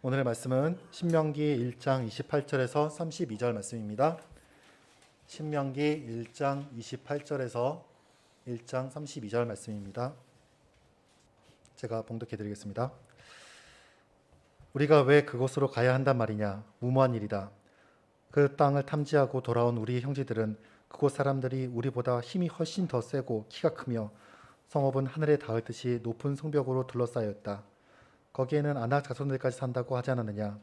오늘의 말씀은 신명기 1장 28절에서 32절 말씀입니다. 신명기 1장 28절에서 1장 32절 말씀입니다. 제가 봉독해 드리겠습니다. 우리가 왜 그곳으로 가야 한단 말이냐? 무모한 일이다. 그 땅을 탐지하고 돌아온 우리 형제들은 그곳 사람들이 우리보다 힘이 훨씬 더 세고 키가 크며 성읍은 하늘에 닿을 듯이 높은 성벽으로 둘러싸였다. 거기에는 아낙 자손들까지 산다고 하지 않았느냐?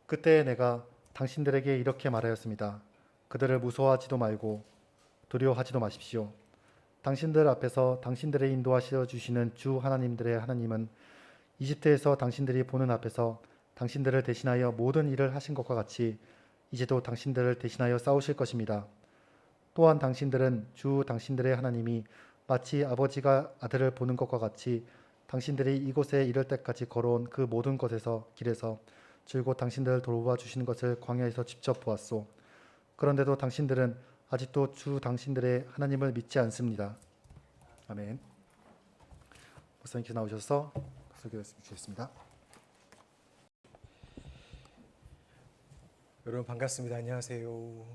그때 내가 당신들에게 이렇게 말하였습니다. 그들을 무서워하지도 말고 두려워하지도 마십시오. 당신들 앞에서 당신들의 인도하시어 주시는 주 하나님들의 하나님은 이집트에서 당신들이 보는 앞에서 당신들을 대신하여 모든 일을 하신 것과 같이 이제도 당신들을 대신하여 싸우실 것입니다. 또한 당신들은 주 당신들의 하나님이 마치 아버지가 아들을 보는 것과 같이 당신들이 이곳에 이를 때까지 걸어온 그 모든 것에서 길에서 줄곧 당신들을 돌보아 주시는 것을 광야에서 직접 보았소. 그런데도 당신들은 아직도 주 당신들의 하나님을 믿지 않습니다. 아멘. 목사님께서 나오셔서 설교 주시겠습니다. 여러분 반갑습니다. 안녕하세요.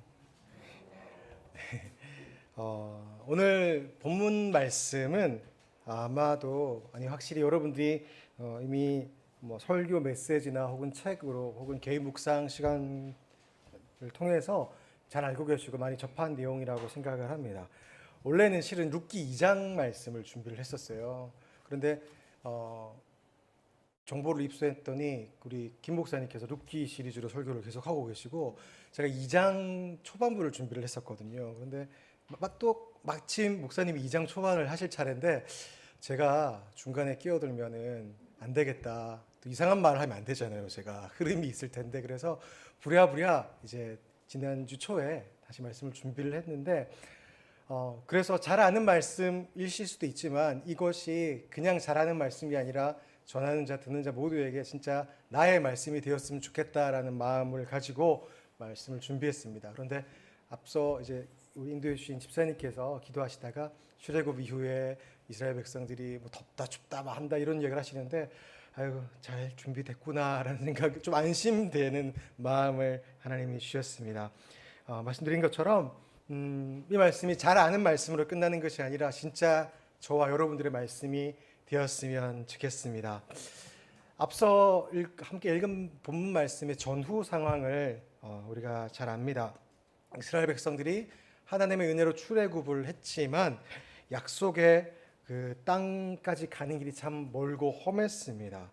오늘 본문 말씀은 아마도 확실히 여러분들이 이미 설교 메시지나 혹은 책으로 혹은 개인 묵상 시간을 통해서 잘 알고 계시고 많이 접한 내용이라고 생각을 합니다. 원래는 실은 룻기 2장 말씀을 준비를 했었어요. 그런데 정보를 입수했더니 우리 김 목사님께서 룻기 시리즈로 설교를 계속 하고 계시고 제가 2장 초반부를 준비를 했었거든요. 그런데 또 마침 목사님이 2장 초반을 하실 차례인데 제가 중간에 끼어들면은 안 되겠다. 또 이상한 말을 하면 안 되잖아요. 제가 흐름이 있을 텐데 그래서 부랴부랴 이제 지난주 초에 다시 말씀을 준비를 했는데 그래서 잘 아는 말씀이실 수도 있지만 이것이 그냥 잘 아는 말씀이 아니라 전하는 자 듣는 자 모두에게 진짜 나의 말씀이 되었으면 좋겠다라는 마음을 가지고 말씀을 준비했습니다. 그런데 앞서 이제 우리 인도해 주신 집사님께서 기도하시다가 출애굽 이후에 이스라엘 백성들이 덥다 춥다 한다 이런 얘기를 하시는데 아이고 잘 준비됐구나라는 생각, 좀 안심되는 마음을 하나님이 주셨습니다. 말씀드린 것처럼 이 말씀이 잘 아는 말씀으로 끝나는 것이 아니라 진짜 저와 여러분들의 말씀이 되었으면 좋겠습니다. 앞서 함께 읽은 본문 말씀의 전후 상황을 우리가 잘 압니다. 이스라엘 백성들이 하나님의 은혜로 출애굽을 했지만 약속의 그 땅까지 가는 길이 참 멀고 험했습니다.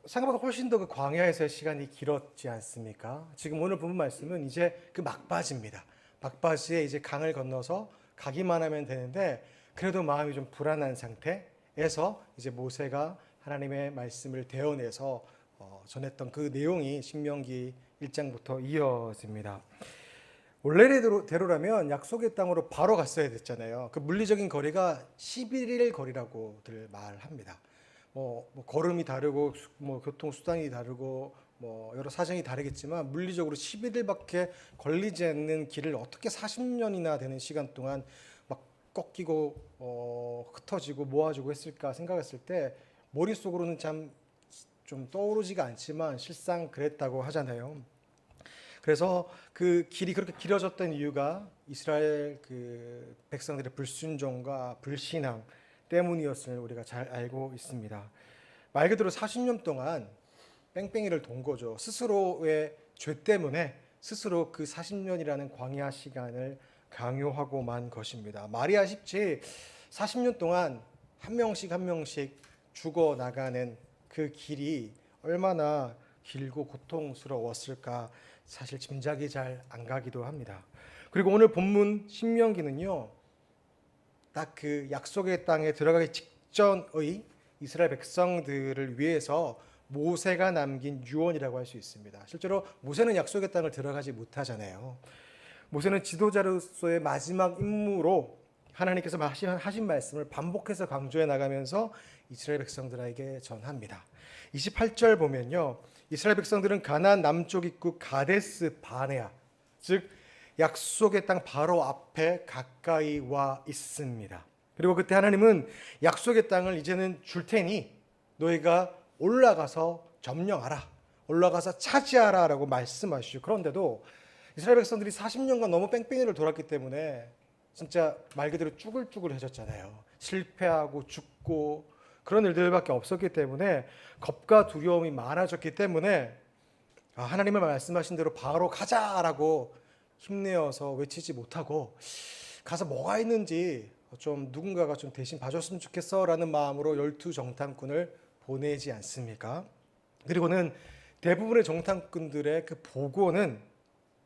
생각보다 훨씬 더 그 광야에서의 시간이 길었지 않습니까? 지금 오늘 본문 말씀은 이제 그 막바지입니다. 막바지에 이제 강을 건너서 가기만 하면 되는데 그래도 마음이 좀 불안한 상태에서 이제 모세가 하나님의 말씀을 대언해서 전했던 그 내용이 신명기 1장부터 이어집니다. 원래대로라면 약속의 땅으로 바로 갔어야 됐잖아요. 그 물리적인 거리가 11일 거리라고들 말합니다. 걸음이 다르고 교통 수단이 다르고 여러 사정이 다르겠지만 물리적으로 11일밖에 걸리지 않는 길을 어떻게 40년이나 되는 시간 동안 막 꺾이고 흩어지고 모아지고 했을까 생각했을 때 머릿속으로는 참 좀 떠오르지가 않지만 실상 그랬다고 하잖아요. 그래서 그 길이 그렇게 길어졌던 이유가 이스라엘 그 백성들의 불순종과 불신앙 때문이었음을 우리가 잘 알고 있습니다. 말 그대로 40년 동안 뺑뺑이를 돈 거죠. 스스로의 죄 때문에 스스로 그 40년이라는 광야 시간을 강요하고만 것입니다. 말이야 쉽지 40년 동안 한 명씩 한 명씩 죽어 나가는 그 길이 얼마나 길고 고통스러웠을까 사실 짐작이 잘 안 가기도 합니다. 그리고 오늘 본문 신명기는요, 딱 그 약속의 땅에 들어가기 직전의 이스라엘 백성들을 위해서 모세가 남긴 유언이라고 할 수 있습니다. 실제로 모세는 약속의 땅을 들어가지 못하잖아요. 모세는 지도자로서의 마지막 임무로 하나님께서 하신 말씀을 반복해서 강조해 나가면서 이스라엘 백성들에게 전합니다. 28절 보면요, 이스라엘 백성들은 가나안 남쪽 입구 가데스 바네아, 즉 약속의 땅 바로 앞에 가까이 와 있습니다. 그리고 그때 하나님은 약속의 땅을 이제는 줄 테니 너희가 올라가서 점령하라, 올라가서 차지하라라고 말씀하시죠. 그런데도 이스라엘 백성들이 40년간 너무 뺑뺑이를 돌았기 때문에 진짜 말 그대로 쭈글쭈글해졌잖아요. 실패하고 죽고 그런 일들밖에 없었기 때문에 겁과 두려움이 많아졌기 때문에 하나님의 말씀하신 대로 바로 가자라고 힘내어서 외치지 못하고 가서 뭐가 있는지 좀 누군가가 좀 대신 봐줬으면 좋겠어라는 마음으로 12 정탐꾼을 보내지 않습니까? 그리고는 대부분의 정탐꾼들의 그 보고는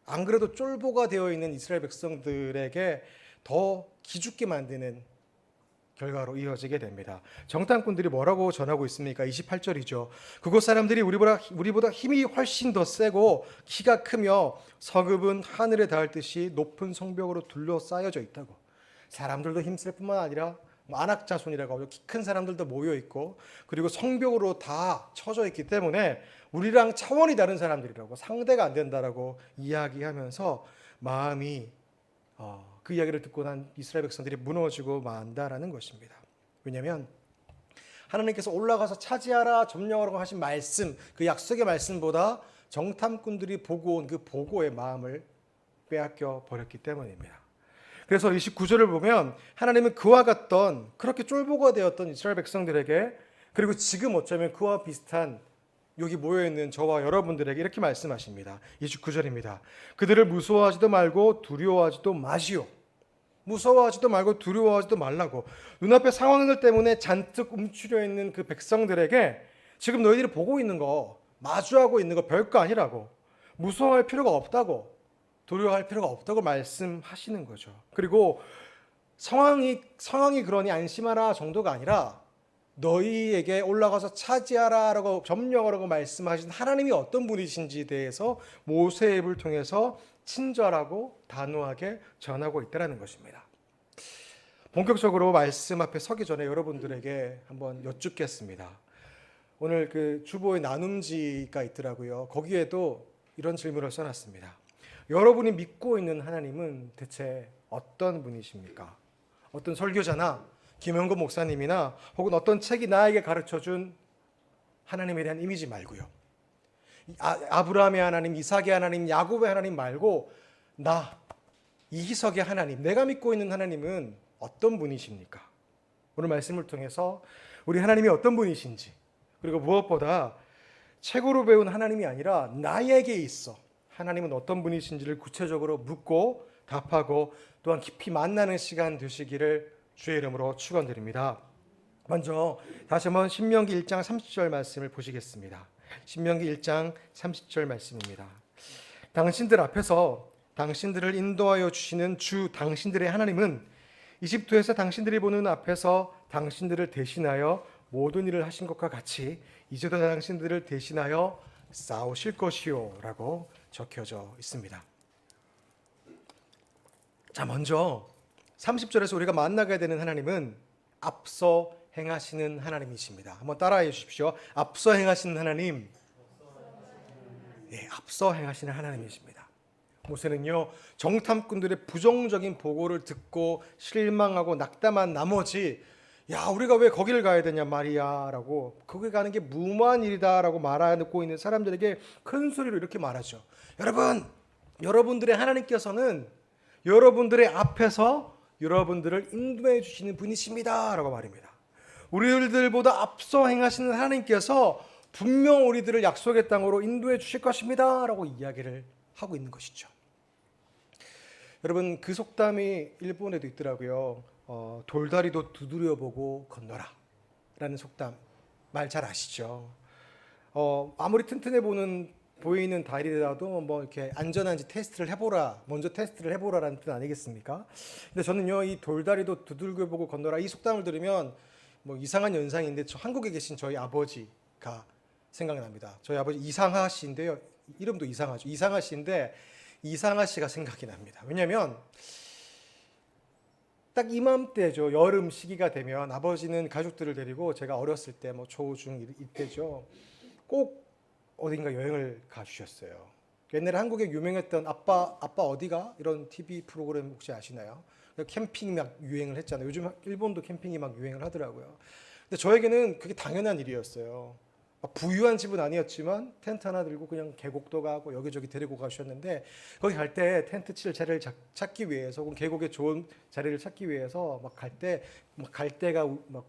안 그래도 쫄보가 되어 있는 이스라엘 백성들에게 더 기죽게 만드는 결과로 이어지게 됩니다. 정탐꾼들이 뭐라고 전하고 있습니까? 28절이죠. 그곳 사람들이 우리보다 힘이 훨씬 더 세고 키가 크며 성읍은 하늘에 닿을 듯이 높은 성벽으로 둘러싸여져 있다고. 사람들도 힘쓸 뿐만 아니라 안악자손이라고 하죠. 키 큰 사람들도 모여 있고 그리고 성벽으로 다 쳐져 있기 때문에 우리랑 차원이 다른 사람들이라고, 상대가 안 된다라고 이야기하면서 마음이 그 이야기를 듣고 난 이스라엘 백성들이 무너지고 만다라는 것입니다. 왜냐하면 하나님께서 올라가서 차지하라, 점령하라고 하신 말씀, 그 약속의 말씀보다 정탐꾼들이 보고 온 그 보고의 마음을 빼앗겨 버렸기 때문입니다. 그래서 29절을 보면 하나님은 그와 같던, 그렇게 쫄보가 되었던 이스라엘 백성들에게, 그리고 지금 어쩌면 그와 비슷한 여기 모여있는 저와 여러분들에게 이렇게 말씀하십니다. 29절입니다. 그들을 무서워하지도 말고 두려워하지도 마시오. 무서워하지도 말고 두려워하지도 말라고. 눈앞의 상황들 때문에 잔뜩 움츠려 있는 그 백성들에게 지금 너희들이 보고 있는 거, 마주하고 있는 거 별거 아니라고, 무서워할 필요가 없다고, 두려워할 필요가 없다고 말씀하시는 거죠. 그리고 상황이 그러니 안심하라 정도가 아니라 너희에게 올라가서 차지하라라고, 점령하라고 말씀하신 하나님이 어떤 분이신지에 대해서 모세의 입을 통해서 친절하고 단호하게 전하고 있다는 것입니다. 본격적으로 말씀 앞에 서기 전에 여러분들에게 한번 여쭙겠습니다. 오늘 그 주보의 나눔지가 있더라고요. 거기에도 이런 질문을 써놨습니다. 여러분이 믿고 있는 하나님은 대체 어떤 분이십니까? 어떤 설교자나 김영건 목사님이나 혹은 어떤 책이 나에게 가르쳐준 하나님에 대한 이미지 말고요. 아브라함의 하나님, 이삭의 하나님, 야곱의 하나님 말고 이희석의 하나님, 내가 믿고 있는 하나님은 어떤 분이십니까? 오늘 말씀을 통해서 우리 하나님이 어떤 분이신지, 그리고 무엇보다 책으로 배운 하나님이 아니라 나에게 있어 하나님은 어떤 분이신지를 구체적으로 묻고 답하고 또한 깊이 만나는 시간 되시기를 주의 이름으로 축원드립니다. 먼저 다시 한번 신명기 1장 30절 말씀을 보시겠습니다. 신명기 1장 30절 말씀입니다. 당신들 앞에서 당신들을 인도하여 주시는 주 당신들의 하나님은 이집트에서 당신들이 보는 앞에서 당신들을 대신하여 모든 일을 하신 것과 같이 이제도 당신들을 대신하여 싸우실 것이요 라고 적혀져 있습니다. 자, 먼저 30절에서 우리가 만나게 되는 하나님은 앞서 행하시는 하나님이십니다. 한번 따라해 주십시오. 앞서 행하시는 하나님. 네, 앞서 행하시는 하나님이십니다. 모세는요, 정탐꾼들의 부정적인 보고를 듣고 실망하고 낙담한 나머지 우리가 왜 거기를 가야 되냐 말이야 라고, 거기 가는 게 무모한 일이다 라고 말하고 있는 사람들에게 큰 소리로 이렇게 말하죠. 여러분들의 하나님께서는 여러분들의 앞에서 여러분들을 인도해 주시는 분이십니다 라고 말입니다. 우리들보다 앞서 행하시는 하나님께서 분명 우리들을 약속의 땅으로 인도해 주실 것입니다 라고 이야기를 하고 있는 것이죠. 여러분, 그 속담이 일본에도 있더라고요. 돌다리도 두드려보고 건너라 라는 속담, 말 잘 아시죠? 아무리 튼튼해 보이는 다리라도 뭐 이렇게 안전한지 먼저 테스트를 해보라라는 뜻 아니겠습니까? 근데 저는요, 이 돌다리도 두들겨보고 건너라 이 속담을 들으면 뭐 이상한 연상인데, 한국에 계신 저희 아버지가 생각납니다. 저희 아버지 이상하 씨인데요, 이름도 이상하죠. 이상하 씨인데 이상하 씨가 생각이 납니다. 왜냐하면 딱 이맘때죠. 여름 시기가 되면 아버지는 가족들을 데리고, 제가 어렸을 때 뭐 초, 중 이때죠, 꼭 어딘가 여행을 가주셨어요. 옛날에 한국에 유명했던 아빠 어디가? 이런 TV 프로그램 혹시 아시나요? 캠핑이 막 유행을 했잖아요. 요즘 일본도 캠핑이 막 유행을 하더라고요. 근데 저에게는 그게 당연한 일이었어요. 부유한 집은 아니었지만 텐트 하나 들고 그냥 계곡도 가고 여기저기 데리고 가셨는데 거기 갈 때 텐트 칠 자리를 찾기 위해서 혹은 계곡에 좋은 자리를 찾기 위해서 막 갈 때 막 갈대가 막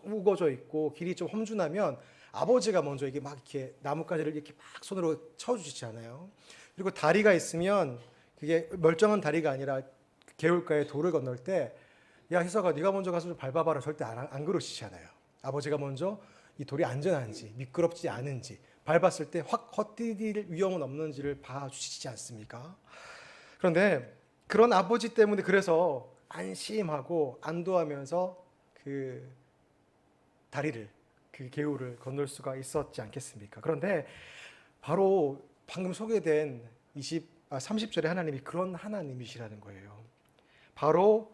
우거져 있고 길이 좀 험준하면 아버지가 먼저 이게 막 이렇게 나뭇가지를 이렇게 막 손으로 쳐주시잖아요. 그리고 다리가 있으면 그게 멀쩡한 다리가 아니라 개울가에 돌을 건널 때 야 희석아 네가 먼저 가서 좀 밟아봐라 절대 안 그러시잖아요. 아버지가 먼저 이 돌이 안전한지 미끄럽지 않은지 밟았을 때 확 헛디딜 위험은 없는지를 봐주시지 않습니까? 그런데 그런 아버지 때문에 그래서 안심하고 안도하면서 그 다리를 그 개울을 건널 수가 있었지 않겠습니까? 그런데 바로 방금 소개된 30절의 하나님이 그런 하나님이시라는 거예요. 바로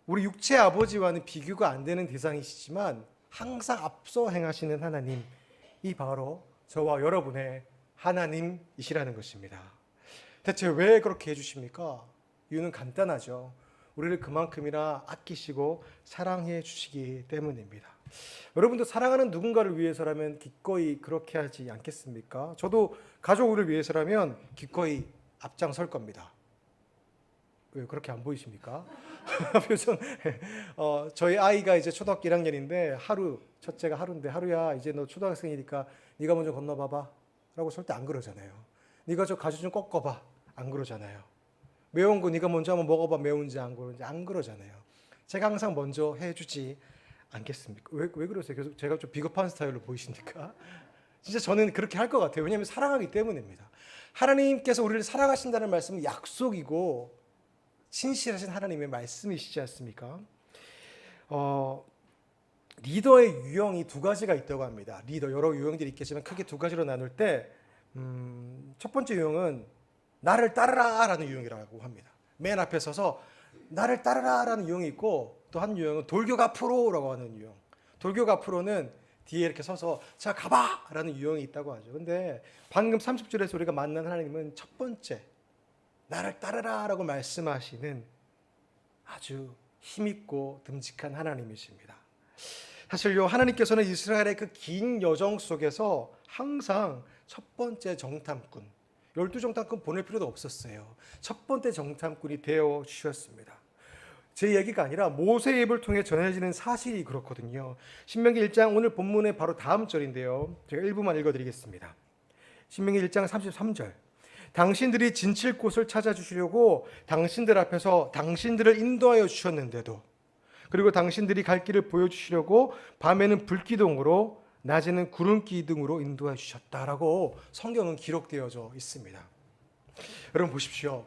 우리 육체 아버지와는 비교가 안 되는 대상이시지만 항상 앞서 행하시는 하나님이 바로 저와 여러분의 하나님이시라는 것입니다. 대체 왜 그렇게 해주십니까? 이유는 간단하죠. 우리를 그만큼이나 아끼시고 사랑해 주시기 때문입니다. 여러분도 사랑하는 누군가를 위해서라면 기꺼이 그렇게 하지 않겠습니까? 저도 가족을 위해서라면 기꺼이 앞장설 겁니다. 왜 그렇게 안 보이십니까? 표정. 저희 아이가 이제 초등학교 1학년인데 첫째가 하루인데 하루야 이제 너 초등학생이니까 네가 먼저 건너봐봐 라고 절대 안 그러잖아요. 네가 저 가지 좀 꺾어봐 안 그러잖아요. 매운 거 네가 먼저 한번 먹어봐 매운지 안 그런지 안 그러잖아요. 제가 항상 먼저 해주지 않겠습니까? 왜 그러세요? 계속 제가 좀 비겁한 스타일로 보이십니까? 진짜 저는 그렇게 할 것 같아요. 왜냐하면 사랑하기 때문입니다. 하나님께서 우리를 사랑하신다는 말씀은 약속이고 신실하신 하나님의 말씀이시지 않습니까? 리더의 유형이 두 가지가 있다고 합니다. 리더 여러 유형들이 있겠지만 크게 두 가지로 나눌 때 첫 번째 유형은 나를 따르라라는 유형이라고 합니다. 맨 앞에 서서 나를 따르라라는 유형이 있고 또 한 유형은 돌격 앞으로라고 하는 유형. 돌격 앞으로는 뒤에 이렇게 서서 자 가봐라는 유형이 있다고 하죠. 근데 방금 30절에서 우리가 만난 하나님은 첫 번째 나를 따르라라고 말씀하시는 아주 힘있고 듬직한 하나님이십니다. 사실요 하나님께서는 이스라엘의 그 긴 여정 속에서 항상 첫 번째 정탐꾼 12정탐꾼 보낼 필요도 없었어요. 첫 번째 정탐꾼이 되어 주셨습니다. 제 얘기가 아니라 모세의 입을 통해 전해지는 사실이 그렇거든요. 신명기 1장 오늘 본문의 바로 다음 절인데요. 제가 일부만 읽어드리겠습니다. 신명기 1장 33절 당신들이 진칠 곳을 찾아주시려고 당신들 앞에서 당신들을 인도하여 주셨는데도 그리고 당신들이 갈 길을 보여주시려고 밤에는 불기둥으로 낮에는 구름기둥으로 인도해 주셨다라고 성경은 기록되어져 있습니다. 여러분 보십시오.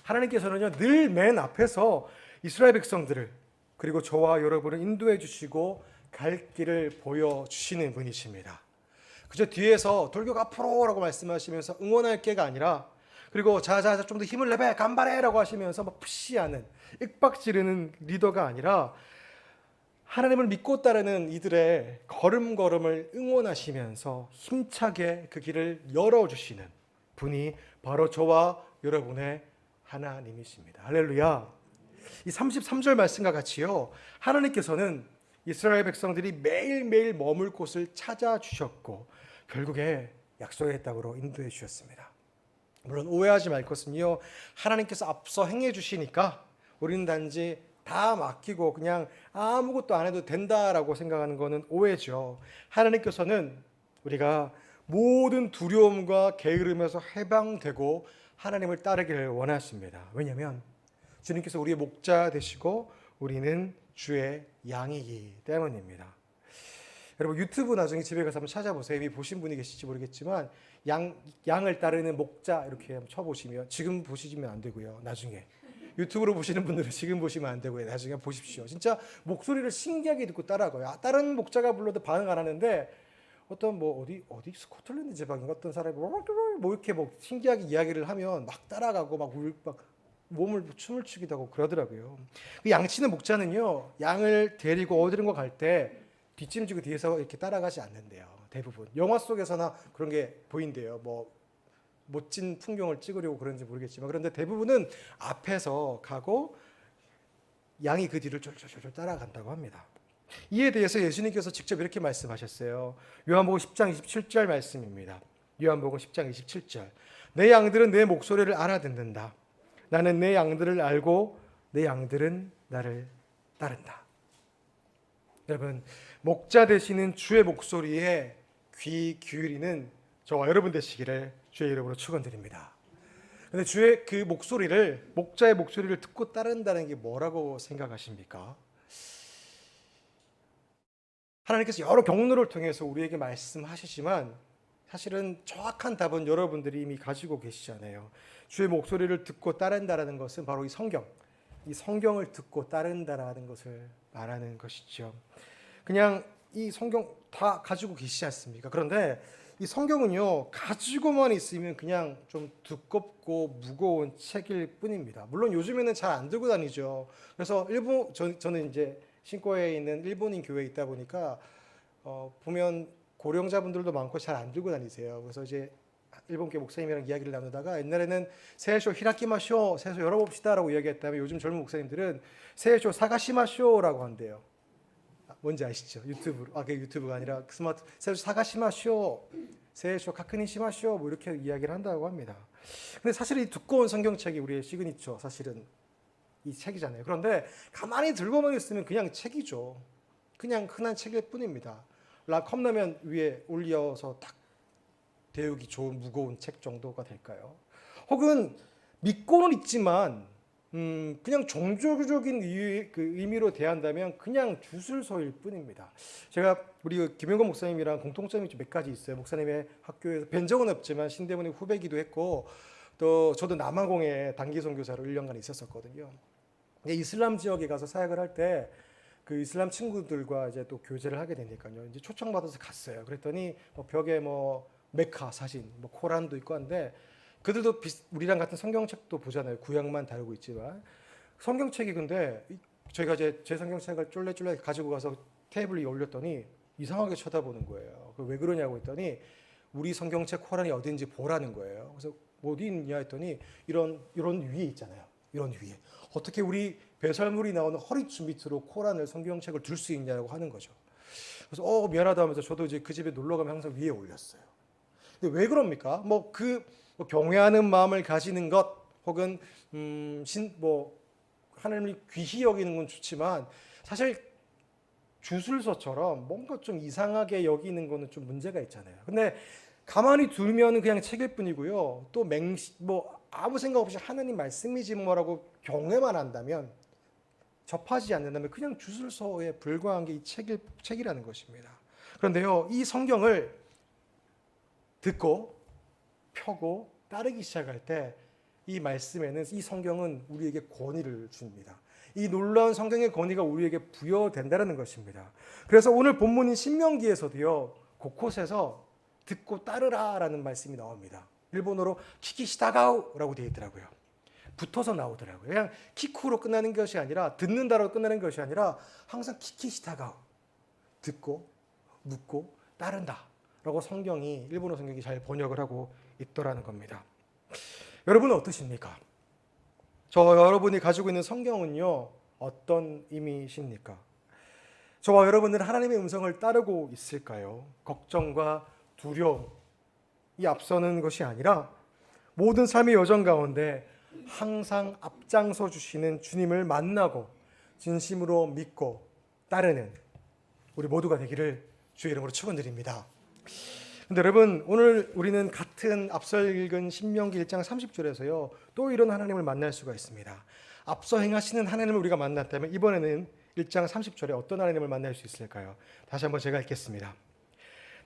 하나님께서는요 늘 맨 앞에서 이스라엘 백성들을 그리고 저와 여러분을 인도해 주시고 갈 길을 보여주시는 분이십니다. 그저 뒤에서 돌격 앞으로라고 말씀하시면서 응원할 게가 아니라 그리고 자자자 좀 더 힘을 내봐 간발해라고 하시면서 막 푸시하는 윽박 지르는 리더가 아니라 하나님을 믿고 따르는 이들의 걸음걸음을 응원하시면서 힘차게 그 길을 열어주시는 분이 바로 저와 여러분의 하나님이십니다. 할렐루야. 이 33절 말씀과 같이요 하나님께서는 이스라엘 백성들이 매일매일 머물 곳을 찾아주셨고 결국에 약속의 땅으로 인도해 주셨습니다. 물론 오해하지 말 것은요 하나님께서 앞서 행해 주시니까 우리는 단지 다 맡기고 그냥 아무것도 안 해도 된다라고 생각하는 것은 오해죠. 하나님께서는 우리가 모든 두려움과 게으름에서 해방되고 하나님을 따르기를 원하십니다. 왜냐하면 주님께서 우리의 목자 되시고 우리는 주의 양이기 때문입니다. 여러분 유튜브 나중에 집에 가서 한번 찾아보세요. 이미 보신 분이 계실지 모르겠지만 양을 따르는 목자 이렇게 한번 쳐보시면 지금 보시면 안 되고요. 나중에 유튜브로 보시는 분들은 지금 보시면 안 되고요. 나중에 보십시오. 진짜 목소리를 신기하게 듣고 따라가요. 다른 목자가 불러도 반응 안 하는데 어떤 어디 스코틀랜드 지방인가 어떤 사람이 뭐 이렇게 신기하게 이야기를 하면 막 따라가고 막 몸을 춤을 추기도 하고 그러더라고요. 그 양치는 목자는요 양을 데리고 어디론가 갈 때 뒷짐지고 뒤에서 이렇게 따라가지 않는데요. 대부분 영화 속에서나 그런 게 보인대요. 멋진 풍경을 찍으려고 그런지 모르겠지만 그런데 대부분은 앞에서 가고 양이 그 뒤를 쫄쫄쫄 따라간다고 합니다. 이에 대해서 예수님께서 직접 이렇게 말씀하셨어요. 요한복음 10장 27절 말씀입니다. 요한복음 10장 27절. 내 양들은 내 목소리를 알아듣는다. 나는 내 양들을 알고 내 양들은 나를 따른다. 여러분, 목자 되시는 주의 목소리에 귀 기울이는 저와 여러분 되시기를 주의 이름으로 축원드립니다. 근데 주의 그 목소리를, 목자의 목소리를 듣고 따른다는 게 뭐라고 생각하십니까? 하나님께서 여러 경로를 통해서 우리에게 말씀하시지만 사실은 정확한 답은 여러분들이 이미 가지고 계시잖아요. 주의 목소리를 듣고 따른다라는 것은 바로 이 성경을 듣고 따른다라는 것을 말하는 것이죠. 그냥 이 성경 다 가지고 계시지 않습니까? 그런데 이 성경은요, 가지고만 있으면 그냥 좀 두껍고 무거운 책일 뿐입니다. 물론 요즘에는 잘 안 들고 다니죠. 그래서 저는 이제 신고에 있는 일본인 교회에 있다 보니까 보면 고령자분들도 많고 잘 안 들고 다니세요. 그래서 이제 일본계 목사님이랑 이야기를 나누다가 옛날에는 세쇼 히라키마쇼, 세쇼 열어봅시다라고 이야기했다면 요즘 젊은 목사님들은 세쇼 사가시마쇼라고 한대요. 뭔지 아시죠? 유튜브로. 그게 유튜브가 아니라 스마트. 세쇼 사가시마쇼, 세쇼 카크니시마쇼 뭐 이렇게 이야기를 한다고 합니다. 근데 사실 이 두꺼운 성경책이 우리의 시그니처 사실은 이 책이잖아요. 그런데 가만히 들고만 있으면 그냥 책이죠. 그냥 흔한 책일 뿐입니다. 컵라면 위에 올려서 딱 데우기 좋은 무거운 책 정도가 될까요? 혹은 믿고는 있지만 그냥 종교적인 의미로 대한다면 그냥 주술서일 뿐입니다. 제가 우리 김영건 목사님이랑 공통점이 몇 가지 있어요. 목사님의 학교에서 뵌 적은 없지만 신대문의 후배기도 했고 또 저도 남아공에 단기 선교사로 1년간 있었었거든요. 이슬람 지역에 가서 사역을 할 때 그 이슬람 친구들과 이제 또 교제를 하게 되니까요. 이제 초청받아서 갔어요. 그랬더니 벽에 메카 사진, 코란도 있고 한데 그들도 우리랑 같은 성경책도 보잖아요. 구약만 다루고 있지만 성경책이 근데 저희가 이제 제 성경책을 쫄래쫄래 가지고 가서 테이블 위에 올렸더니 이상하게 쳐다보는 거예요. 왜 그러냐고 했더니 우리 성경책 코란이 어딘지 보라는 거예요. 그래서 어디 있냐 했더니 이런 위에 있잖아요. 이런 위에 어떻게 우리 배설물이 나오는 허리춤 밑으로 코란을 성경책을 둘 수 있냐고 하는 거죠. 그래서 미안하다 하면서 저도 이제 그 집에 놀러 가면 항상 위에 올렸어요. 근데 왜 그럽니까? 경외하는 마음을 가지는 것 혹은 하나님이 귀히 여기는 건 좋지만 사실 주술서처럼 뭔가 좀 이상하게 여기는 거는 좀 문제가 있잖아요. 근데 가만히 두면 그냥 책일 뿐이고요. 또 아무 생각 없이 하나님 말씀이지 뭐라고 경외만 한다면 접하지 않는다면 그냥 주술서에 불과한 게 이 책이라는 것입니다. 그런데요, 이 성경을 듣고 펴고 따르기 시작할 때 이 말씀에는 이 성경은 우리에게 권위를 줍니다. 이 놀라운 성경의 권위가 우리에게 부여된다는 것입니다. 그래서 오늘 본문인 신명기에서도요, 곳곳에서 듣고 따르라라는 말씀이 나옵니다. 일본어로 키키시다가우라고 되어 있더라고요. 붙어서 나오더라고요. 그냥 키쿠로 끝나는 것이 아니라 듣는다로 끝나는 것이 아니라 항상 키키시다가우 듣고 묻고 따른다라고 일본어 성경이 잘 번역을 하고 있더라는 겁니다. 여러분은 어떠십니까? 여러분이 가지고 있는 성경은요, 어떤 의미십니까? 저와 여러분들은 하나님의 음성을 따르고 있을까요? 걱정과 두려움이 앞서는 것이 아니라 모든 삶의 여정 가운데 항상 앞장서 주시는 주님을 만나고 진심으로 믿고 따르는 우리 모두가 되기를 주의 이름으로 축원드립니다. 근데 여러분, 오늘 우리는 같은 앞서 읽은 신명기 1장 30절에서요 또 이런 하나님을 만날 수가 있습니다. 앞서 행하시는 하나님을 우리가 만났다면 이번에는 1장 30절에 어떤 하나님을 만날 수 있을까요? 다시 한번 제가 읽겠습니다.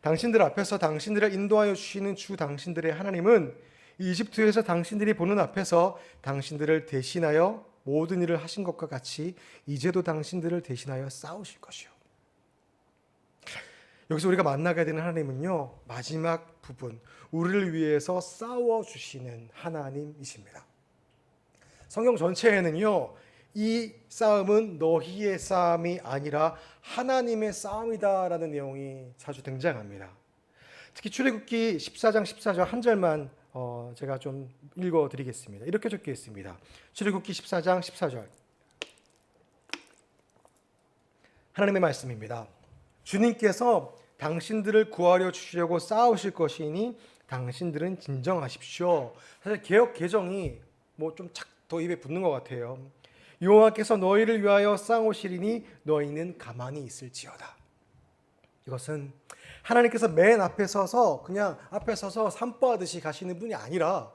당신들 앞에서 당신들을 인도하여 주시는 주 당신들의 하나님은 이집트에서 당신들이 보는 앞에서 당신들을 대신하여 모든 일을 하신 것과 같이 이제도 당신들을 대신하여 싸우실 것이요. 여기서 우리가 만나게 되는 하나님은요, 마지막 부분, 우리를 위해서 싸워주시는 하나님이십니다. 성경 전체에는요, 이 싸움은 너희의 싸움이 아니라 하나님의 싸움이다라는 내용이 자주 등장합니다. 특히 출애굽기 14장 14절 한 절만 제가 좀 읽어드리겠습니다. 이렇게 적혀 있습니다. 출애굽기 14장 14절. 하나님의 말씀입니다. 주님께서 당신들을 구하려 주시려고 싸우실 것이니 당신들은 진정하십시오. 사실 개역 개정이 뭐 좀 더 입에 붙는 것 같아요. 여호와께서 너희를 위하여 싸우시리니 너희는 가만히 있을지어다. 이것은 하나님께서 맨 앞에 서서 그냥 앞에 서서 산보하듯이 가시는 분이 아니라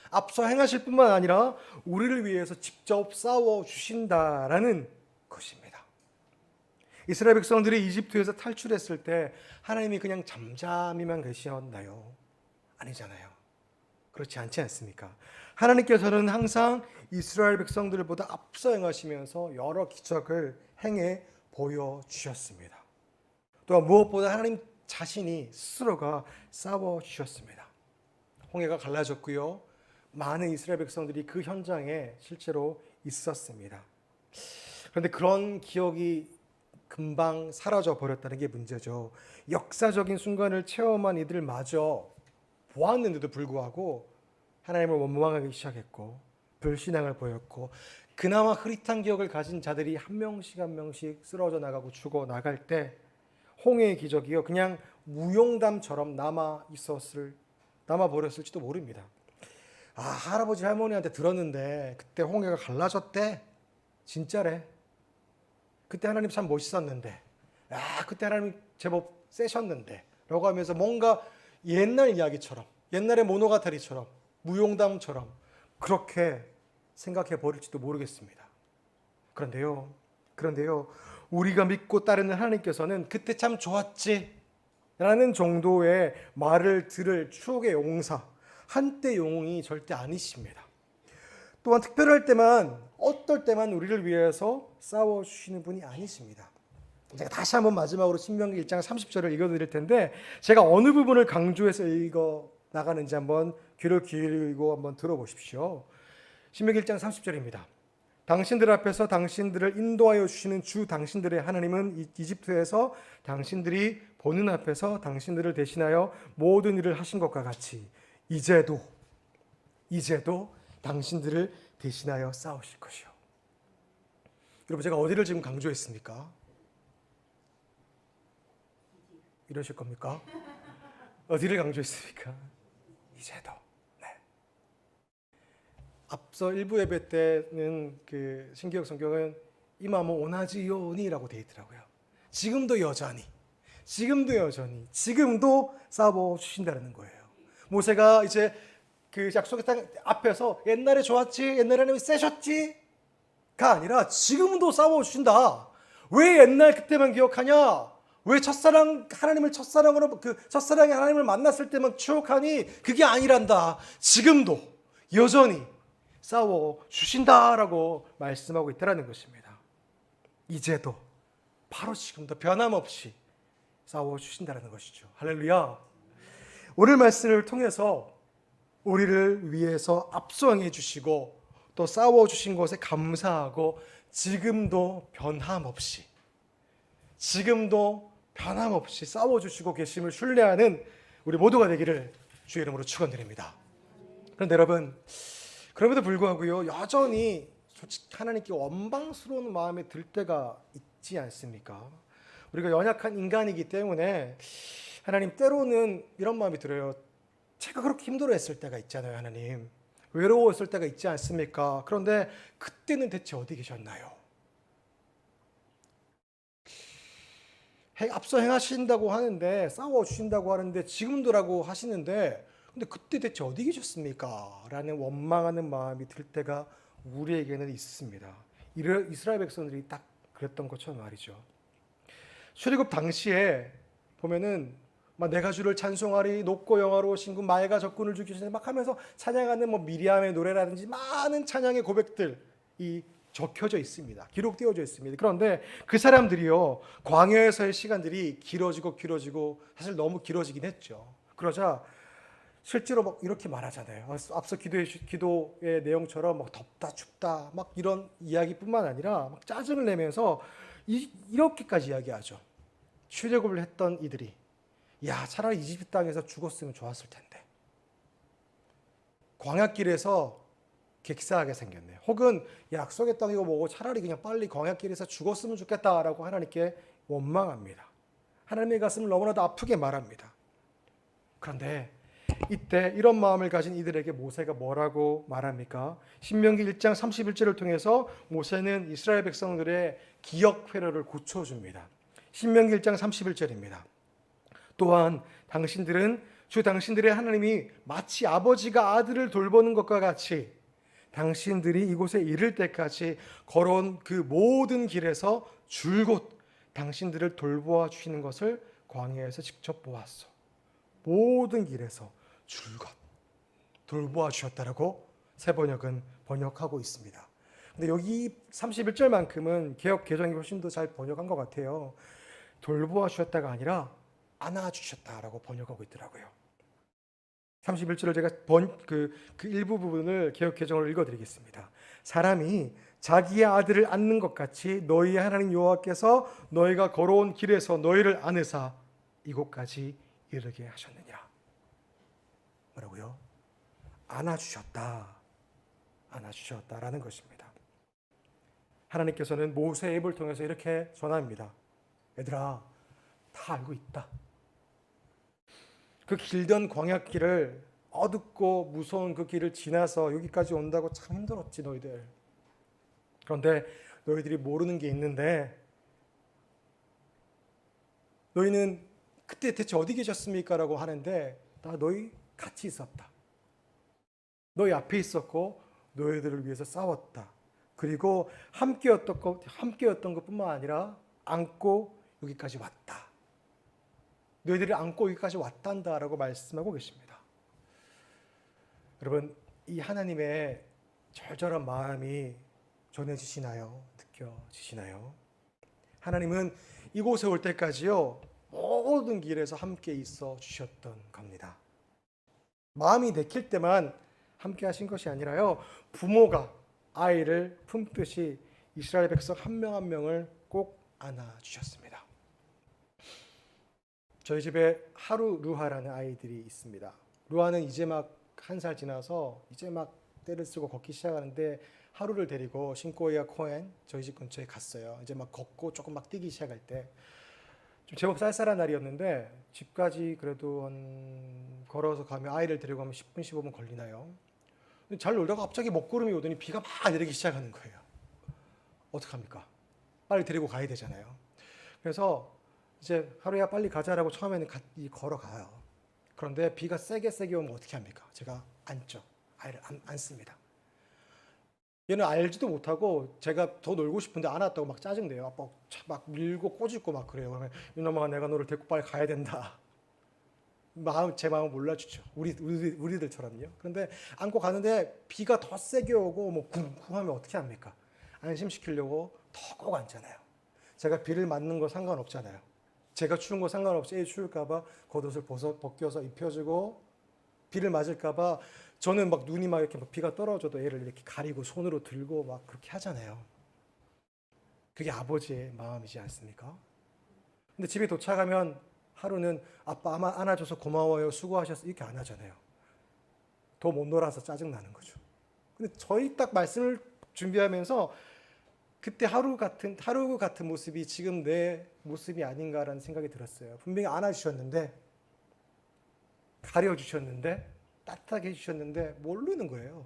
앞서 행하실 뿐만 아니라 우리를 위해서 직접 싸워 주신다라는 것입니다. 이스라엘 백성들이 이집트에서 탈출했을 때 하나님이 그냥 잠잠히만 계셨나요? 아니잖아요. 그렇지 않지 않습니까? 하나님께서는 항상 이스라엘 백성들보다 앞서 행하시면서 여러 기적을 행해 보여주셨습니다. 또한 무엇보다 하나님 자신이 스스로가 싸워주셨습니다. 홍해가 갈라졌고요. 많은 이스라엘 백성들이 그 현장에 실제로 있었습니다. 그런데 그런 기억이 금방 사라져 버렸다는 게 문제죠. 역사적인 순간을 체험한 이들마저 보았는데도 불구하고 하나님을 원망하기 시작했고 불신앙을 보였고 그나마 흐릿한 기억을 가진 자들이 한 명씩 쓰러져 나가고 죽어 나갈 때 홍해의 기적이요 그냥 무용담처럼 남아 버렸을지도 모릅니다. 아, 할아버지 할머니한테 들었는데 그때 홍해가 갈라졌대. 진짜래. 그때 하나님 참 멋있었는데. 아, 그때 하나님 제법 세셨는데. 라고 하면서 뭔가 옛날 이야기처럼, 옛날의 모노가타리처럼, 무용담처럼 그렇게 생각해 버릴지도 모르겠습니다. 그런데요, 우리가 믿고 따르는 하나님께서는 그때 참 좋았지 라는 정도의 말을 들을 추억의 용사, 한때 영웅이 절대 아니십니다. 또한 특별할 때만, 어떨 때만 우리를 위해서 싸워주시는 분이 아니십니다. 제가 다시 한번 마지막으로 신명기 1장 30절을 읽어드릴 텐데 제가 어느 부분을 강조해서 읽어 나가는지 한번 귀를 기울이고 한번 들어보십시오. 신명기 1장 30절입니다. 당신들 앞에서 당신들을 인도하여 주시는 주 당신들의 하나님은 이집트에서 당신들이 보는 앞에서 당신들을 대신하여 모든 일을 하신 것과 같이 이제도 당신들을 대신하여 싸우실 것이요. 여러분 제가 어디를 지금 강조했습니까? 이러실 겁니까? 어디를 강조했습니까? 이제도. 네. 앞서 일부 예배 때는 그 신기록 성경은 이마모 오나지요니라고 되어 있더라고요. 지금도 여전히 지금도 싸워 주신다는 거예요. 모세가 이제 그 약속의 땅 앞에서 옛날에 좋았지, 옛날에 하나님이 세셨지가 아니라 지금도 싸워 주신다. 왜 옛날 그때만 기억하냐? 왜 하나님을 첫사랑으로 첫사랑의 하나님을 만났을 때만 추억하니? 그게 아니란다. 지금도 여전히 싸워 주신다라고 말씀하고 있다는 것입니다. 이제도 바로 지금도 변함없이 싸워 주신다는 것이죠. 할렐루야. 오늘 말씀을 통해서 우리를 위해서 앞서행해 주시고 또 싸워 주신 것에 감사하고 지금도 변함없이 싸워주시고 계심을 신뢰하는 우리 모두가 되기를 주의 이름으로 축원드립니다. 그런데 여러분, 그럼에도 불구하고요 여전히 솔직히 하나님께 원망스러운 마음이 들 때가 있지 않습니까? 우리가 연약한 인간이기 때문에 하나님 때로는 이런 마음이 들어요. 제가 그렇게 힘들어했을 때가 있잖아요. 하나님 외로웠을 때가 있지 않습니까? 그런데 그때는 대체 어디 계셨나요? 앞서 행하신다고 하는데 싸워주신다고 하는데 지금도라고 하시는데 근데 그때 대체 어디 계셨습니까? 라는 원망하는 마음이 들 때가 우리에게는 있습니다. 이스라엘 백성들이 딱 그랬던 것처럼 말이죠. 출애굽 당시에 보면은 막 내가 주를 찬송하리 높고 영화로우신 분 말과 적군을 죽이시네 막 하면서 찬양하는 뭐 미리암의 노래라든지 많은 찬양의 고백들이 적혀져 있습니다. 기록되어져 있습니다. 그런데 그 사람들이요 광야에서의 시간들이 길어지고 사실 너무 길어지긴 했죠. 그러자 실제로 막 이렇게 말하잖아요. 앞서 기도의 내용처럼 막 덥다 춥다 막 이런 이야기뿐만 아니라 막 짜증을 내면서 이렇게까지 이야기하죠. 출애굽을 했던 이들이 야 차라리 이집트 땅에서 죽었으면 좋았을 텐데 광야길에서 객사하게 생겼네. 혹은 약속의 땅이고 뭐고 차라리 그냥 빨리 광야길에서 죽었으면 좋겠다라고 하나님께 원망합니다. 하나님의 가슴을 너무나도 아프게 말합니다. 그런데 이때 이런 마음을 가진 이들에게 모세가 뭐라고 말합니까? 신명기 1장 31절을 통해서 모세는 이스라엘 백성들의 기억 회로를 고쳐줍니다. 신명기 1장 31절입니다. 또한 당신들은 주 당신들의 하나님이 마치 아버지가 아들을 돌보는 것과 같이 당신들이 이곳에 이를 때까지 걸어온 그 모든 길에서 줄곧 당신들을 돌보아 주시는 것을 광야에서 직접 보았소. 모든 길에서 줄곧 돌보아 주셨다라고 새번역은 번역하고 있습니다. 근데 여기 31절만큼은 개역 개정이 훨씬 더 잘 번역한 것 같아요. 돌보아 주셨다가 아니라 안아 주셨다라고 번역하고 있더라고요. 31절을 제가 그 일부 부분을 개역 개정으로 읽어드리겠습니다. 사람이 자기의 아들을 안는 것 같이 너희의 하나님 여호와께서 너희가 걸어온 길에서 너희를 안으사 이곳까지 이르게 하셨느니라. 뭐라고요? 안아주셨다. 안아주셨다라는 것입니다. 하나님께서는 모세의 입을 통해서 이렇게 전합니다. 얘들아, 다 알고 있다. 그 길던 광야길을 어둡고 무서운 그 길을 지나서 여기까지 온다고 참 힘들었지 너희들. 그런데 너희들이 모르는 게 있는데 너희는 그때 대체 어디 계셨습니까? 라고 하는데 나 너희 같이 있었다. 너희 앞에 있었고 너희들을 위해서 싸웠다. 그리고 함께였던 것뿐만 아니라 안고 여기까지 왔다. 너희들이 안고 여기까지 왔단다라고 말씀하고 계십니다. 여러분, 이 하나님의 절절한 마음이 전해지시나요? 느껴지시나요? 하나님은 이곳에 올 때까지요 모든 길에서 함께 있어 주셨던 겁니다. 마음이 내킬 때만 함께 하신 것이 아니라요 부모가 아이를 품듯이 이스라엘 백성 한 명 한 명을 꼭 안아 주셨습니다. 저희 집에 하루 루하라는 아이들이 있습니다. 루하는 이제 막 1살 지나서 이제 막 떼를 쓰고 걷기 시작하는데 하루를 데리고 신코이아 코엔 저희 집 근처에 갔어요. 이제 막 걷고 조금 막 뛰기 시작할 때 좀 제법 쌀쌀한 날이었는데 집까지 그래도 한 걸어서 가면 아이를 데리고 가면 10분 15분 걸리나요? 잘 놀다가 갑자기 먹구름이 오더니 비가 막 내리기 시작하는 거예요. 어떡합니까? 빨리 데리고 가야 되잖아요. 그래서 이제 하루야 빨리 가자라고 처음에는 걸어가요. 그런데 비가 세게 오면 어떻게 합니까? 제가 안죠. 아이를 안습니다. 얘는 알지도 못하고 제가 더 놀고 싶은데 안 왔다고 막 짜증내요. 막 밀고 꼬집고 막 그래요. 그러면 이놈아 내가 너를 데리고 빨리 가야 된다. 제 마음을 몰라주죠. 우리들처럼요. 그런데 안고 가는데 비가 더 세게 오고 뭐 쿵쿵하면 어떻게 합니까? 안심시키려고 더 꼭 앉잖아요. 제가 비를 맞는 거 상관없잖아요. 제가 추운 거 상관없이 애 추울까봐 겉옷을 벗겨서 입혀주고 비를 맞을까봐 저는 막 눈이 막 이렇게 비가 떨어져도 애를 이렇게 가리고 손으로 들고 막 그렇게 하잖아요. 그게 아버지의 마음이지 않습니까? 근데 집에 도착하면 하루는 아빠 안아줘서 고마워요, 수고하셨어 이렇게 안 하잖아요. 더 못 놀아서 짜증나는 거죠. 근데 저희 딱 말씀을 준비하면서 그때 하루 같은 모습이 지금 내 모습이 아닌가라는 생각이 들었어요. 분명히 안아주셨는데 가려주셨는데 따뜻하게 해주셨는데 모르는 거예요.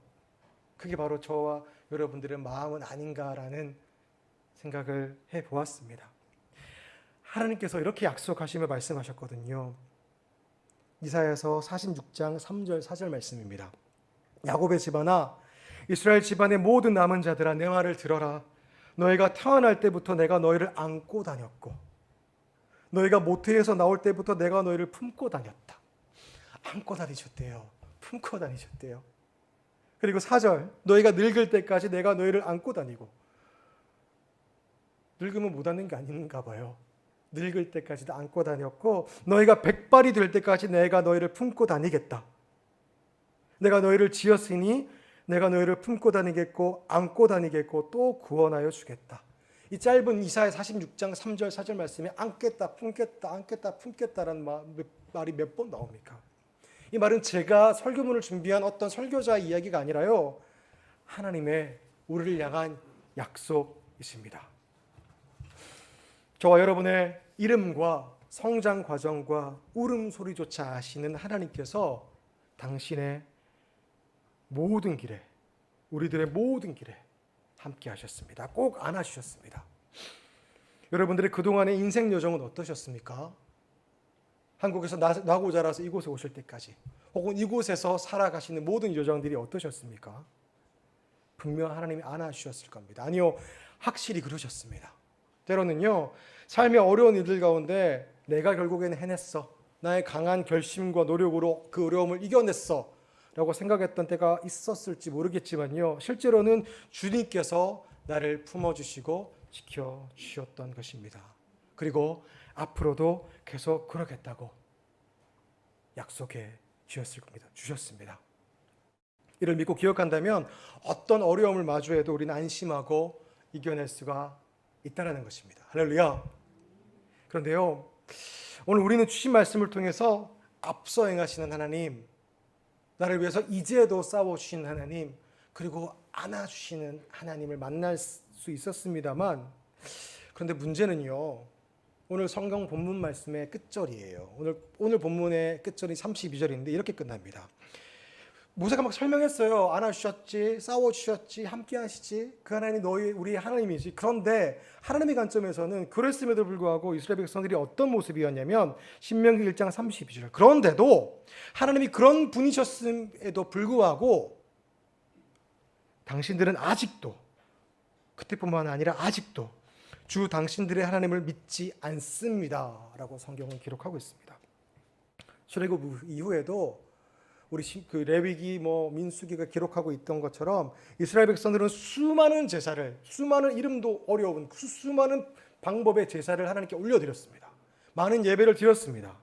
그게 바로 저와 여러분들의 마음은 아닌가라는 생각을 해보았습니다. 하나님께서 이렇게 약속하시며 말씀하셨거든요. 이사야서 46장 3절 4절 말씀입니다. 야곱의 집안아 이스라엘 집안의 모든 남은 자들아 내 말을 들어라. 너희가 태어날 때부터 내가 너희를 안고 다녔고 너희가 모태에서 나올 때부터 내가 너희를 품고 다녔다. 안고 다니셨대요. 품고 다니셨대요. 그리고 4절 너희가 늙을 때까지 내가 너희를 안고 다니고 늙으면 못 안는 게 아닌가 봐요. 늙을 때까지도 안고 다녔고 너희가 백발이 될 때까지 내가 너희를 품고 다니겠다. 내가 너희를 지었으니 내가 너희를 품고 다니겠고 안고 다니겠고 또 구원하여 주겠다. 이 짧은 이사야 46장 3절 4절 말씀에 안겠다 품겠다 안겠다 품겠다라는 말이 몇 번 나옵니까? 이 말은 제가 설교문을 준비한 어떤 설교자 이야기가 아니라요 하나님의 우리를 향한 약속이십니다. 저와 여러분의 이름과 성장 과정과 울음소리조차 아시는 하나님께서 당신의 모든 길에, 우리들의 모든 길에 함께 하셨습니다. 꼭 안아주셨습니다. 여러분들의 그동안의 인생 여정은 어떠셨습니까? 한국에서 나고 자라서 이곳에 오실 때까지, 혹은 이곳에서 살아가시는 모든 여정들이 어떠셨습니까? 분명 하나님이 안아주셨을 겁니다. 아니요, 확실히 그러셨습니다. 때로는요, 삶의 어려운 일들 가운데 내가 결국에는 해냈어, 나의 강한 결심과 노력으로 그 어려움을 이겨냈어 라고 생각했던 때가 있었을지 모르겠지만요, 실제로는 주님께서 나를 품어주시고 지켜주셨던 것입니다. 그리고 앞으로도 계속 그러겠다고 약속해 주셨습니다. 이를 믿고 기억한다면 어떤 어려움을 마주해도 우리는 안심하고 이겨낼 수가 있다는 것입니다. 할렐루야. 그런데요, 오늘 우리는 주신 말씀을 통해서 앞서 행하시는 하나님, 나를 위해서 이제도 싸워주시는 하나님, 그리고 안아주시는 하나님을 만날 수 있었습니다만, 그런데 문제는요, 오늘 성경 본문 말씀의 끝절이에요. 오늘 본문의 끝절이 32절인데 이렇게 끝납니다. 모세가 막 설명했어요. 안아주셨지, 싸워주셨지, 함께 하시지, 그 하나님이 우리의 하나님이지. 그런데 하나님의 관점에서는 그랬음에도 불구하고 이스라엘 백성들이 어떤 모습이었냐면, 신명기 1장 32절, 그런데도 하나님이 그런 분이셨음에도 불구하고 당신들은 아직도, 그때뿐만 아니라 아직도 주 당신들의 하나님을 믿지 않습니다 라고 성경은 기록하고 있습니다. 출애굽 이후에도 우리 그 레위기, 민수기가 기록하고 있던 것처럼 이스라엘 백성들은 수많은 제사를, 수많은 이름도 어려운 수많은 방법의 제사를 하나님께 올려드렸습니다. 많은 예배를 드렸습니다.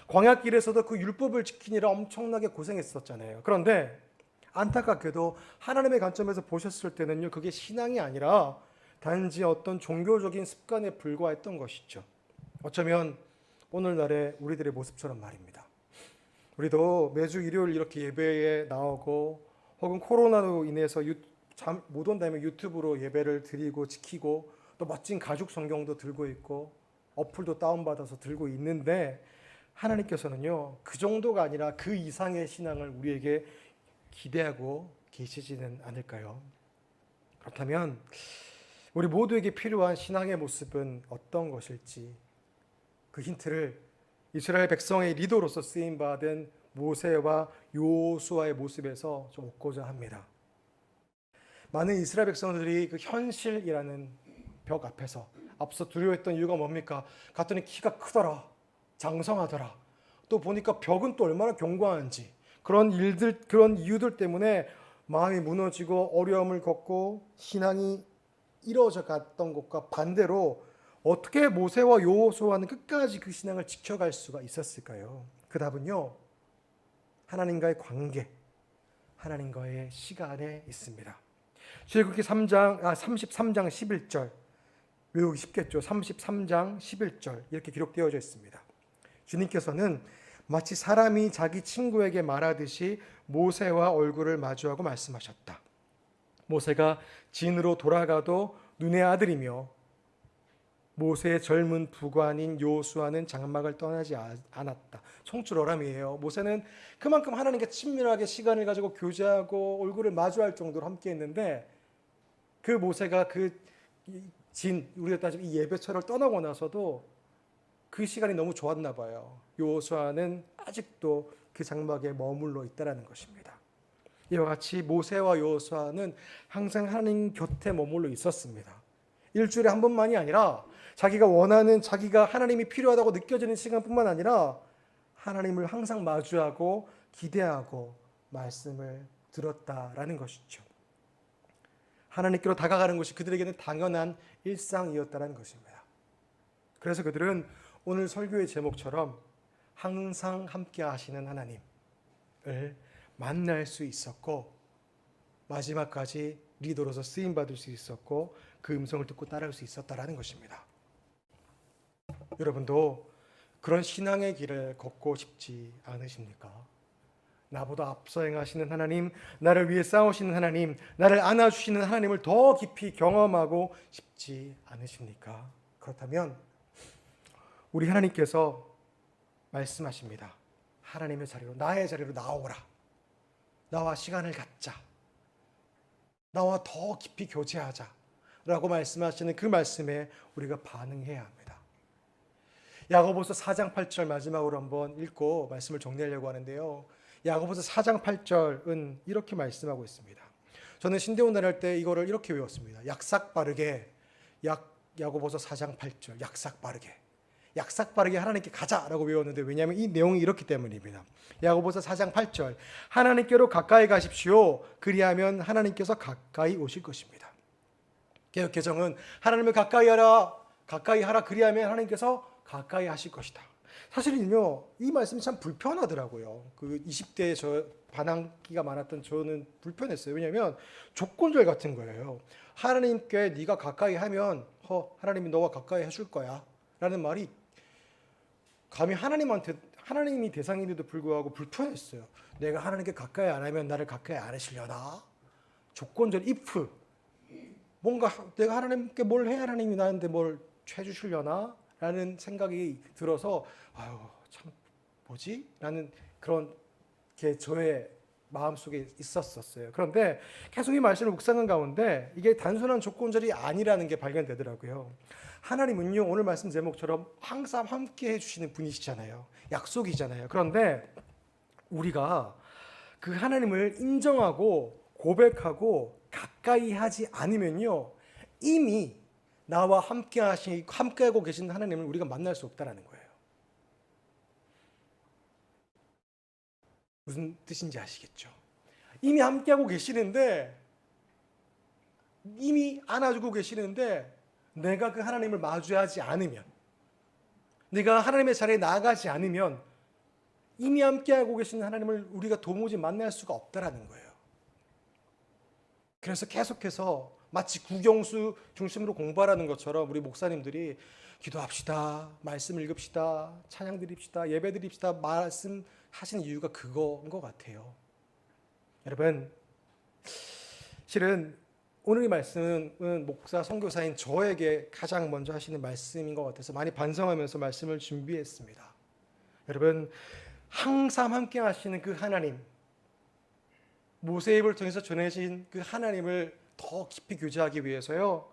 광야길에서도 그 율법을 지키느라 엄청나게 고생했었잖아요. 그런데 안타깝게도 하나님의 관점에서 보셨을 때는요, 그게 신앙이 아니라 단지 어떤 종교적인 습관에 불과했던 것이죠. 어쩌면 오늘날의 우리들의 모습처럼 말입니다. 우리도 매주 일요일 이렇게 예배에 나오고, 혹은 코로나로 인해서 못 온다면 유튜브로 예배를 드리고 지키고, 또 멋진 가죽 성경도 들고 있고 어플도 다운받아서 들고 있는데, 하나님께서는요, 그 정도가 아니라 그 이상의 신앙을 우리에게 기대하고 계시지는 않을까요? 그렇다면 우리 모두에게 필요한 신앙의 모습은 어떤 것일지, 그 힌트를 이스라엘 백성의 리더로서 쓰임받은 모세와 여호수아의 모습에서 좀 얻고자 합니다. 많은 이스라엘 백성들이 그 현실이라는 벽 앞에서 앞서 두려워했던 이유가 뭡니까? 갔더니 키가 크더라, 장성하더라, 또 보니까 벽은 또 얼마나 견고한지, 그런 이유들 때문에 마음이 무너지고 어려움을 겪고 신앙이 이루어져 갔던 것과 반대로 어떻게 모세와 여호수아는 끝까지 그 신앙을 지켜갈 수가 있었을까요? 그 답은요, 하나님과의 관계, 하나님과의 시간에 있습니다. 출애굽기 33장 11절, 외우기 쉽겠죠. 33장 11절 이렇게 기록되어져 있습니다. 주님께서는 마치 사람이 자기 친구에게 말하듯이 모세와 얼굴을 마주하고 말씀하셨다. 모세가 진으로 돌아가도 눈의 아들이며 모세의 젊은 부관인 여호수아는 장막을 떠나지 않았다. 청출어람이에요. 모세는 그만큼 하나님께 친밀하게 시간을 가지고 교제하고 얼굴을 마주할 정도로 함께했는데, 그 모세가 우리가 따지면 이 예배처를 떠나고 나서도 그 시간이 너무 좋았나 봐요. 여호수아는 아직도 그 장막에 머물러 있다라는 것입니다. 이와 같이 모세와 여호수아는 항상 하나님 곁에 머물러 있었습니다. 일주일에 한 번만이 아니라 자기가 원하는, 자기가 하나님이 필요하다고 느껴지는 시간뿐만 아니라 하나님을 항상 마주하고 기대하고 말씀을 들었다라는 것이죠. 하나님께로 다가가는 것이 그들에게는 당연한 일상이었다는 것입니다. 그래서 그들은 오늘 설교의 제목처럼 항상 함께 하시는 하나님을 만날 수 있었고, 마지막까지 리더로서 쓰임받을 수 있었고, 그 음성을 듣고 따라올 수 있었다라는 것입니다. 여러분도 그런 신앙의 길을 걷고 싶지 않으십니까? 나보다 앞서 행하시는 하나님, 나를 위해 싸우시는 하나님, 나를 안아주시는 하나님을 더 깊이 경험하고 싶지 않으십니까? 그렇다면 우리 하나님께서 말씀하십니다. 하나님의 자리로, 나의 자리로 나오라. 나와 시간을 갖자. 나와 더 깊이 교제하자. 라고 말씀하시는 그 말씀에 우리가 반응해야 합니다. 야고보서 4장 8절 마지막으로 한번 읽고 말씀을 정리하려고 하는데요. 야고보서 4장 8절은 이렇게 말씀하고 있습니다. 저는 신대원 할 때 이거를 이렇게 외웠습니다. 약삭 빠르게, 야고보서 4장 8절, 약삭 빠르게 하나님께 가자라고 외웠는데, 왜냐하면 이 내용이 이렇기 때문입니다. 야고보서 4장 8절, 하나님께로 가까이 가십시오. 그리하면 하나님께서 가까이 오실 것입니다. 개역 개정은 하나님을 가까이 하라. 그리하면 하나님께서 가까이 하실 것이다. 사실은요, 이 말씀이 참 불편하더라고요. 그 20대에 저 반항기가 많았던 저는 불편했어요. 왜냐하면 조건절 같은 거예요. 하나님께 네가 가까이 하면 하나님이 너와 가까이 해줄 거야 라는 말이 감히 하나님이 대상인데도 불구하고 불편했어요. 내가 하나님께 가까이 안 하면 나를 가까이 안 하시려나? 조건절 if, 뭔가 내가 하나님께 뭘 해야 하나님이 나한테 뭘 해주시려나? 라는 생각이 들어서 참 뭐지? 라는 그런 게 저의 마음속에 있었어요. 그런데 계속 이 말씀을 묵상한 가운데 이게 단순한 조건절이 아니라는 게 발견되더라고요. 하나님은요, 오늘 말씀 제목처럼 항상 함께 해주시는 분이시잖아요. 약속이잖아요. 그런데 우리가 그 하나님을 인정하고 고백하고 가까이 하지 않으면요, 이미 나와 함께하고 계신 하나님을 우리가 만날 수 없다라는 거예요. 무슨 뜻인지 아시겠죠? 이미 함께하고 계시는데, 이미 안아주고 계시는데, 내가 그 하나님을 마주하지 않으면, 내가 하나님의 자리에 나아가지 않으면 이미 함께하고 계신 하나님을 우리가 도무지 만날 수가 없다라는 거예요. 그래서 계속해서 마치 국영수 중심으로 공부하라는 것처럼 우리 목사님들이 기도합시다, 말씀 읽읍시다, 찬양 드립시다, 예배 드립시다 말씀하시는 이유가 그거인 것 같아요. 여러분, 실은 오늘 이 말씀은 목사 선교사인 저에게 가장 먼저 하시는 말씀인 것 같아서 많이 반성하면서 말씀을 준비했습니다. 여러분, 항상 함께 하시는 그 하나님, 모세의 입을 통해서 전해진 그 하나님을 더 깊이 교제하기 위해서요,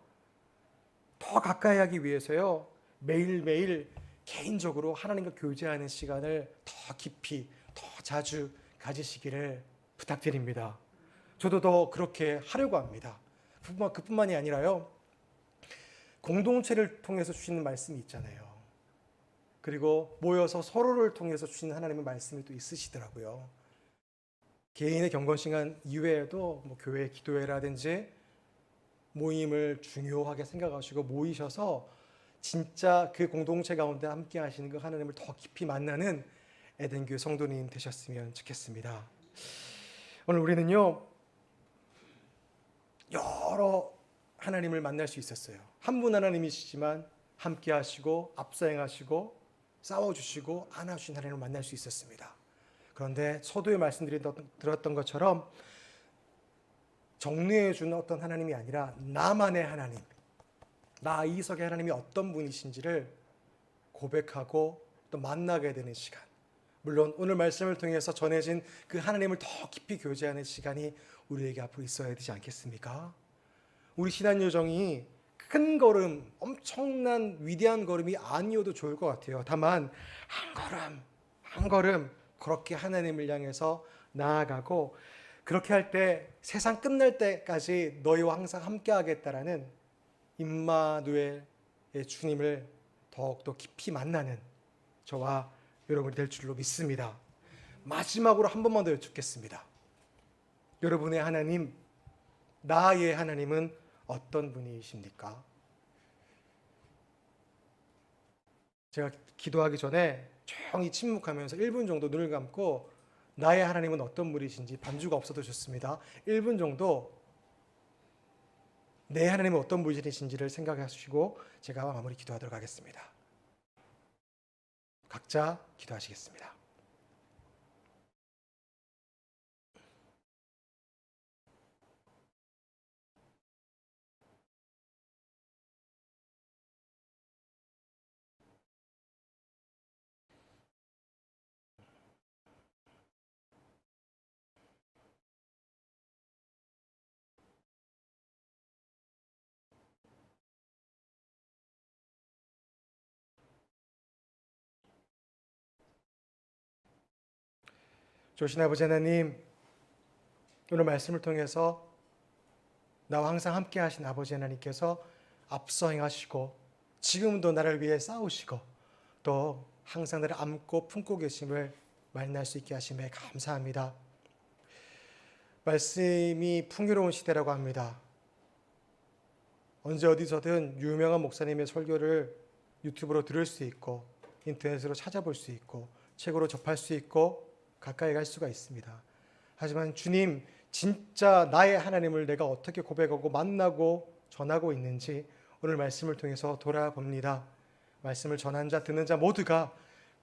더 가까이 하기 위해서요, 매일매일 개인적으로 하나님과 교제하는 시간을 더 깊이, 더 자주 가지시기를 부탁드립니다. 저도 더 그렇게 하려고 합니다. 그뿐만이 아니라요, 공동체를 통해서 주시는 말씀이 있잖아요. 그리고 모여서 서로를 통해서 주시는 하나님의 말씀이 또 있으시더라고요. 개인의 경건 시간 이외에도 교회 기도회라든지 모임을 중요하게 생각하시고 모이셔서 진짜 그 공동체 가운데 함께 하시는 그 하나님을 더 깊이 만나는 에덴교회 성도님 되셨으면 좋겠습니다. 오늘 우리는요, 여러 하나님을 만날 수 있었어요. 한 분 하나님이시지만 함께 하시고 앞서 행하시고 싸워주시고 안아주신 하나님을 만날 수 있었습니다. 그런데 서두에 말씀드렸던 것처럼 정리해 주는 어떤 하나님이 아니라 나만의 하나님, 나 이석의 하나님이 어떤 분이신지를 고백하고 또 만나게 되는 시간, 물론 오늘 말씀을 통해서 전해진 그 하나님을 더 깊이 교제하는 시간이 우리에게 앞으로 있어야 되지 않겠습니까? 우리 신앙 여정이 큰 걸음, 엄청난 위대한 걸음이 아니어도 좋을 것 같아요. 다만 한 걸음 그렇게 하나님을 향해서 나아가고, 그렇게 할 때 세상 끝날 때까지 너희와 항상 함께 하겠다라는 임마누엘의 주님을 더욱더 깊이 만나는 저와 여러분이 될 줄로 믿습니다. 마지막으로 한 번만 더 여쭙겠습니다. 여러분의 하나님, 나의 하나님은 어떤 분이십니까? 제가 기도하기 전에 조용히 침묵하면서 1분 정도 눈을 감고 나의 하나님은 어떤 분이신지, 반주가 없어도 좋습니다. 1분 정도 내 하나님은 어떤 분이신지를 생각하시고 제가 마무리 기도하도록 하겠습니다. 각자 기도하시겠습니다. 좋으신 아버지 하나님, 오늘 말씀을 통해서 나와 항상 함께 하신 아버지 하나님께서 앞서 행하시고 지금도 나를 위해 싸우시고 또 항상 나를 안고 품고 계심을 만날 수 있게 하심에 감사합니다. 말씀이 풍요로운 시대라고 합니다. 언제 어디서든 유명한 목사님의 설교를 유튜브로 들을 수 있고 인터넷으로 찾아볼 수 있고 책으로 접할 수 있고 가까이 갈 수가 있습니다. 하지만 주님, 진짜 나의 하나님을 내가 어떻게 고백하고 만나고 전하고 있는지 오늘 말씀을 통해서 돌아봅니다. 말씀을 전한 자 듣는 자 모두가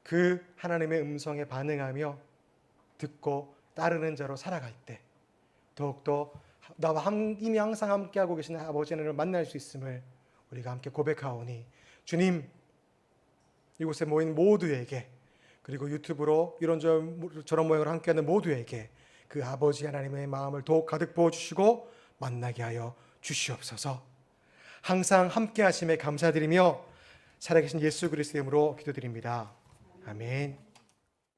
그 하나님의 음성에 반응하며 듣고 따르는 자로 살아갈 때 더욱더 나와 이미 항상 함께하고 계신 아버지 하나님을 만날 수 있음을 우리가 함께 고백하오니 주님, 이곳에 모인 모두에게 그리고 유튜브로 이런저런 모양으로 함께하는 모두에게 그 아버지 하나님의 마음을 더욱 가득 부어주시고 만나게 하여 주시옵소서. 항상 함께 하심에 감사드리며 살아계신 예수 그리스도의 이름으로 기도드립니다. 아멘.